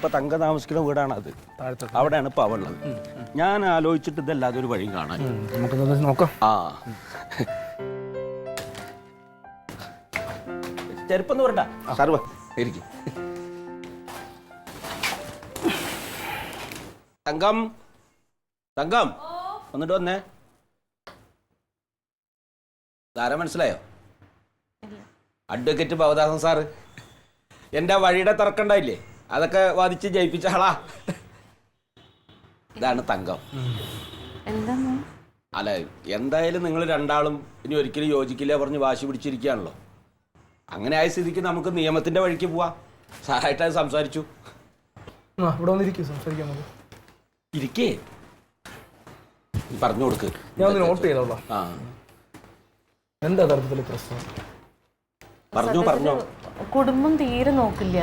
ഇപ്പൊ തങ്ക താമസിക്കുന്ന വീടാണ് അത്. അവിടെയാണ് ഇപ്പൊ അവളുള്ളത്. ഞാൻ ആലോചിച്ചിട്ട് ഇതല്ലാതെ ഒരു വഴി കാണാൻ. നമുക്ക് നോക്കാം. ആ ചെരുപ്പെന്ന് പറയണ്ട സർവ ഇരിക്കും. തങ്കം തങ്കം വന്നിട്ട് വന്നേ. ആരാ മനസ്സിലായോ? Advocate Bhavadasan sir. എൻ്റെ വഴിയുടെ തർക്കണ്ടായില്ലേ, അതൊക്കെ വാദിച്ച് ജയിപ്പിച്ച ആളാ. ഇതാണ് തങ്കം. അല്ല, എന്തായാലും നിങ്ങൾ രണ്ടാളും ഇനി ഒരിക്കലും യോജിക്കില്ല പറഞ്ഞ് വാശി പിടിച്ചിരിക്കുകയാണല്ലോ. അങ്ങനെ ആയ സ്ഥിതിക്ക് നമുക്ക് നിയമത്തിന്റെ വഴിക്ക് പോവാം. സാറായിട്ട് അത് സംസാരിച്ചു. ഇരിക്കേ, പറഞ്ഞു കൊടുക്ക്. ഞാൻ ഒന്ന് നോട്ട് ചെയ്തോളാം. എന്താ തരത്തിലുള്ള പ്രശ്നം? പറഞ്ഞോ. കുടുംബം തീരെ നോക്കില്ല.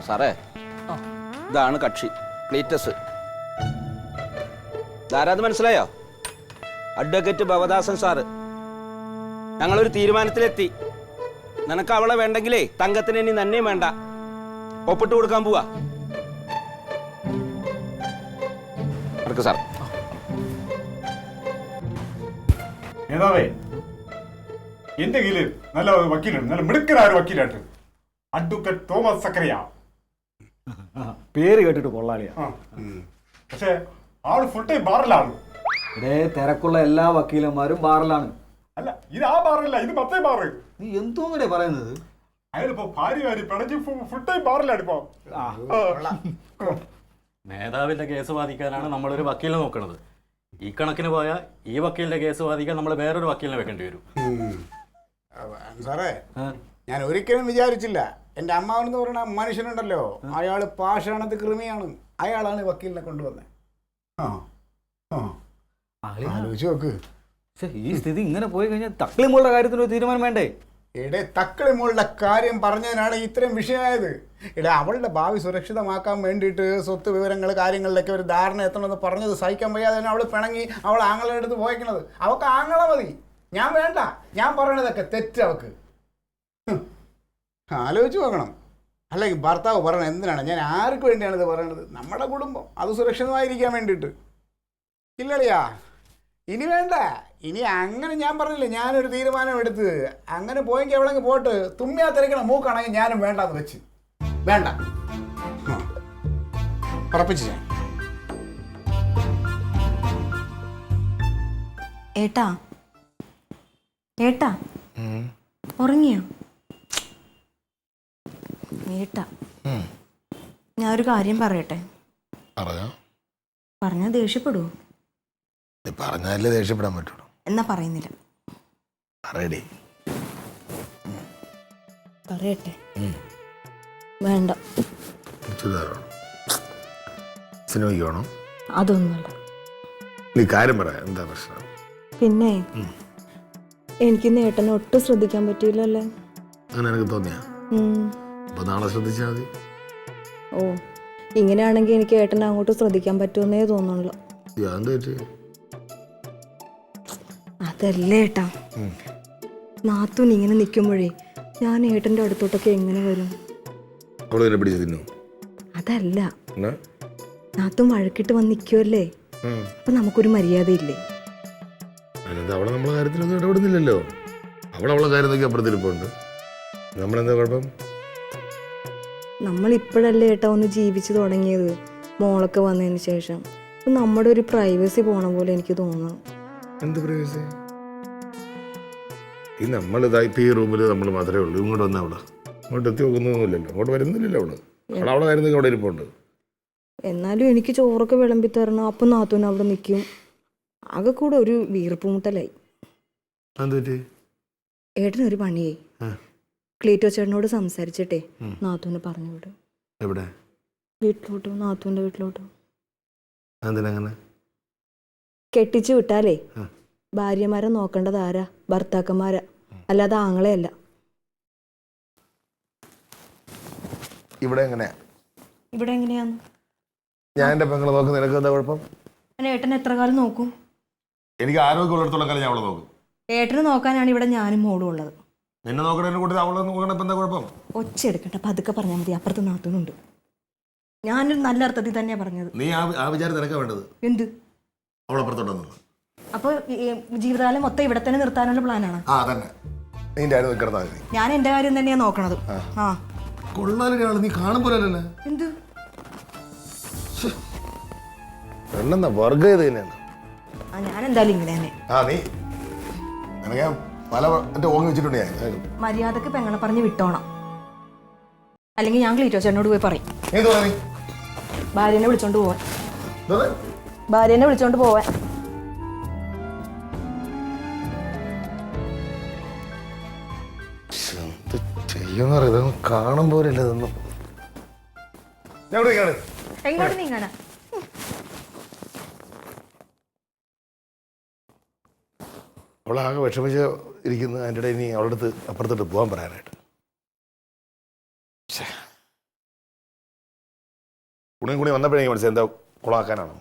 സാറേ, ഇതാണ് കക്ഷി ക്ലീറ്റസ്. ഇതാരാത് മനസ്സിലായോ? Advocate Bhavadasan sir. ഞങ്ങളൊരു തീരുമാനത്തിലെത്തി. നിനക്ക് അവളെ വേണ്ടെങ്കിലേ തങ്കത്തിന് ഇനി നന്നെയും വേണ്ട, ഒപ്പിട്ട് കൊടുക്കാൻ പോവാ. സാർ നേതാവേ, എന്റെ കയ്യില് നല്ല വക്കീലുണ്ട്, നല്ല മിടുക്കനായ ഒരു വക്കീലായിട്ട്. Advocate Thomas Zacharia. പേര് കേട്ടിട്ട് കൊള്ളാളിയാ. പക്ഷെ ആള് ഫുൾ ടൈം ബാറിലാണ്. ഇതേ തിരക്കുള്ള എല്ലാ വക്കീലന്മാരും ബാറിലാണ്. അല്ല, ഇത് ആ ബാറല്ല, ഇത് മറ്റേ ബാറ്. നീ എന്തോന്നേ പറയുന്നത്? അയാളിപ്പോ ഭാര്യ പിണഞ്ഞ് ഫുൾ ടൈം ബാറിലാണ് ഇപ്പൊ. നേതാവിന്റെ കേസ് വാദിക്കാനാണ് നമ്മളൊരു വക്കീലിനെ നോക്കുന്നത്. ഈ കണക്കിന് പോയാൽ ഈ വക്കീലിന്റെ കേസ് വാദിക്കാൻ നമ്മൾ വേറൊരു വക്കീലിനെ വെക്കേണ്ടി വരും. സാറേ, ഞാൻ ഒരിക്കലും വിചാരിച്ചില്ല. എൻ്റെ അമ്മാവനെന്ന് പറയുന്ന മനുഷ്യനുണ്ടല്ലോ, അയാൾ പാഷാണത് കൃമിയാണ്. അയാളാണ് വക്കീലിനെ കൊണ്ടുവന്നത്. ആലോചിച്ച് നോക്ക്. ഈ സ്ഥിതി ഇങ്ങനെ പോയി കഴിഞ്ഞാൽ തക്ലിമോളുടെ കാര്യത്തിൽ ഒരു തീരുമാനം വേണ്ടേ? ഇവിടെ തക്ലിമോളുടെ കാര്യം പറഞ്ഞതിനാണ് ഇത്രയും വിഷയമായത്. ഇവിടെ അവളുടെ ഭാവി സുരക്ഷിതമാക്കാൻ വേണ്ടിയിട്ട് സ്വത്ത് വിവരങ്ങൾ കാര്യങ്ങളിലൊക്കെ ഒരു ധാരണ എത്തണമെന്ന് പറഞ്ഞത് സഹിക്കാൻ വയ്യാതെ അവൾ പിണങ്ങി അവൾ ആങ്ങളുടെ അടുത്ത് പോയിക്കണത്. അവൾക്ക് ആങ്ങളെ മതി, ഞാൻ വേണ്ട. ഞാൻ പറയണതൊക്കെ തെറ്റ് അവൾക്ക്. ആലോചിച്ച് നോക്കണം. അല്ലെങ്കിൽ ഭർത്താവ് പറയണത് എന്തിനാണ്? ഞാൻ ആർക്ക് വേണ്ടിയാണ് ഇത് പറയണത്? നമ്മുടെ കുടുംബം അത് സുരക്ഷിതമായിരിക്കാൻ വേണ്ടിയിട്ട്. ഇല്ലളിയാ, ഇനി വേണ്ട. ഇനി അങ്ങനെ ഞാൻ പറഞ്ഞില്ലേ, ഞാനൊരു തീരുമാനം എടുത്ത് അങ്ങനെ പോയെങ്കിൽ എവിടെയെങ്കിൽ പോട്ട് തുമ്മിയാ തിരക്കണം മൂക്കാണെങ്കിൽ ഞാനും വേണ്ടാന്ന് വെച്ച്. വേണ്ട, ഉറപ്പിച്ചു ഞാൻ. ഏട്ടാ ഏട്ടാ ഉറങ്ങിയോ? ഏട്ടാ, ഞാനൊരു കാര്യം പറയട്ടെ. പറഞ്ഞാ ദേഷ്യപ്പെടുവോ? പറഞ്ഞാലേ ദേഷ്യപ്പെടാൻ പറ്റുള്ളൂ. എന്നാ പറയുന്നില്ല. പറയട്ടെ? വേണ്ട. സിനിമയ്ക്ക് അതൊന്നുമല്ല. നീ കാര്യം പറ, എന്താ പ്രശ്നം? പിന്നെ എനിക്ക് നേട്ടനെ ഒട്ടും ശ്രദ്ധിക്കാൻ പറ്റിയില്ലല്ലേ? അങ്ങനെ എനിക്ക് തോന്നിയാ? അപ്പൊ നാളെ ശ്രദ്ധിച്ചാൽ മതി. ഓ, ഇങ്ങനെയാണെങ്കിൽ എനിക്ക് ഏട്ടനെ അങ്ങോട്ട് ശ്രദ്ധിക്കാൻ പറ്റുമെന്നേ തോന്നുള്ളൂ. അതല്ലേ ഏട്ടാ, നാത്തൂൻ ഇങ്ങനെ നിൽക്കുമ്പോഴേ ഞാൻ ഏട്ടൻ്റെ അടുത്തോട്ടൊക്കെ എങ്ങനെ വരും? അതല്ല, നാത്തൂൻ വഴക്കിട്ട് വന്ന് നിൽക്കുമല്ലേ, അപ്പൊ നമുക്കൊരു മര്യാദയില്ലേ? അവളെ നമ്മളെ കാര്യത്തിലൊന്നും ഇടപെടുന്നില്ലല്ലോ. അവളെ കാര്യം അപ്പുറത്തിരിപ്പുണ്ട്. നമ്മളെന്താ കുഴപ്പം? നമ്മളിപ്പോഴല്ലേ ഏട്ടാ ഒന്ന് ജീവിച്ചു തുടങ്ങിയത്, മോളൊക്കെ വന്നതിന് ശേഷം. നമ്മുടെ ഒരു പ്രൈവസി പോണ പോലെ എനിക്ക് തോന്നുന്നു. എന്ത് പ്രൈവസി? ഈ നമ്മളിതാ ഇപ്പം ഈ റൂമിൽ നമ്മൾ മാത്രമേ ഉള്ളൂ. ഇങ്ങോട്ട് വന്നാൽ അവള് അങ്ങോട്ട് എത്തി നോക്കുന്നൊന്നുമില്ലല്ലോ, അങ്ങോട്ട് വരുന്നില്ലല്ലോ അവള്. അവളെ കാര്യം അവിടെ ഇരിപ്പുണ്ട്. എന്നാലും എനിക്ക് ചോറൊക്കെ വിളമ്പി തരണം. അപ്പം നാത്തൂൻ അവിടെ നിൽക്കും. ആകെ കൂടെ ഒരു വീർപ്പുമുട്ടലായി. എന്തുപറ്റി? ഏട്ടനൊരു പണിയേ, ക്ലീറ്റോ ചേട്ടനോട് സംസാരിച്ചിട്ടേ നാത്തൂനെ പറഞ്ഞു വിടും. എവിടെ? വീട്ടിലോട്ടോ, നാത്തൂൻ്റെ വീട്ടിലോട്ടോ. എന്തിനങ്ങനെ? കെട്ടിച്ചു വിട്ടാലേ ഭാര്യമാരെ നോക്കേണ്ടത് ആരാ? ഭർത്താക്കന്മാരാ, അല്ലാതെ ആങ്ങളെയല്ല. ഇവിടെ എങ്ങനെയാ? ഇവിടെ എങ്ങനെയാന്ന്? ഞാൻ എൻ്റെ പെങ്ങളെ നോക്കും, നിനക്ക് എന്താ കുഴപ്പം? ഏട്ടൻ എത്ര കാലം നോക്കും? എനിക്ക് ആരോഗ്യമുള്ളിടത്തോളം കാലം ഞാൻ അവളെ നോക്കും. ഏട്ടന് നോക്കാനാണ് ഇവിടെ ഞാനും മോളും ഉള്ളത്. നിന്നെ നോക്കണതിനെ കൂട്ടി അവളെ നോക്കണപ്പം എന്താ കുഴപ്പം? ഒച്ച എടുക്കട്ടെ, പതുക്കെ പറഞ്ഞാൽ മതി. അപ്പുറത്ത് നാത്തൂനുണ്ട്. ഞാനൊരു നല്ല അർത്ഥത്തിൽ തന്നെയാ പറഞ്ഞത്. നീ ആ വിചാരം നിനക്കാ വേണ്ടത്. എന്ത്? അവളപ്പുറത്തോട്ടെന്ന്. അപ്പൊ ജീവിതകാലം മൊത്തം ഇവിടെ തന്നെ നിർത്താനുള്ള പ്ലാനാണ്? ആ തന്നെ. നിന്റെ ആരും നിൽക്കണതാ മതി. ഞാൻ എന്റെ കാര്യം തന്നെയാ നോക്കണത്. ആ കൊള്ളാലൊരാള് നീ കാണും പോലല്ലേ. എന്ത് പെണ്ണെന്നാ വർഗം ഇത് തന്നെയാണ്. ഞാൻ എന്തായാലും ഇങ്ങനെ തന്നെ. ആ നീ നിനക്ക് പല മറ്റേ ഓങ്ങി വെച്ചിട്ടുണ്ട് ഞാൻ. മര്യാദക്ക് പെങ്ങളെ പറഞ്ഞ് വിട്ടോണം, അല്ലെങ്കിൽ ഞാൻ ക്ലീറ്റോ ചേട്ടനോട് പോയി പറയും. നീ തോന്നി ഭാര്യനെ വിളിച്ചോണ്ട് പോവാൻ. ഭാര്യനെ വിളിച്ചോണ്ട് പോവാൻ. ചെയ്യുന്ന ഇതൊന്നും കാണും പോലല്ല. ഇതൊന്നും എങ്ങോട്ട് നീങ്ങാനാ? അവളാകെ വിഷമിച്ച് ഇരിക്കുന്ന അതിൻ്റെ ഇടയിൽ ഇനി അവളുടെ അടുത്ത് അപ്പുറത്തോട്ട് പോകാൻ പറയാനായിട്ട്. കുണിയും കുണി വന്നപ്പോഴേ മനസ്സിലായി എന്താ കുളമാക്കാനാണോ.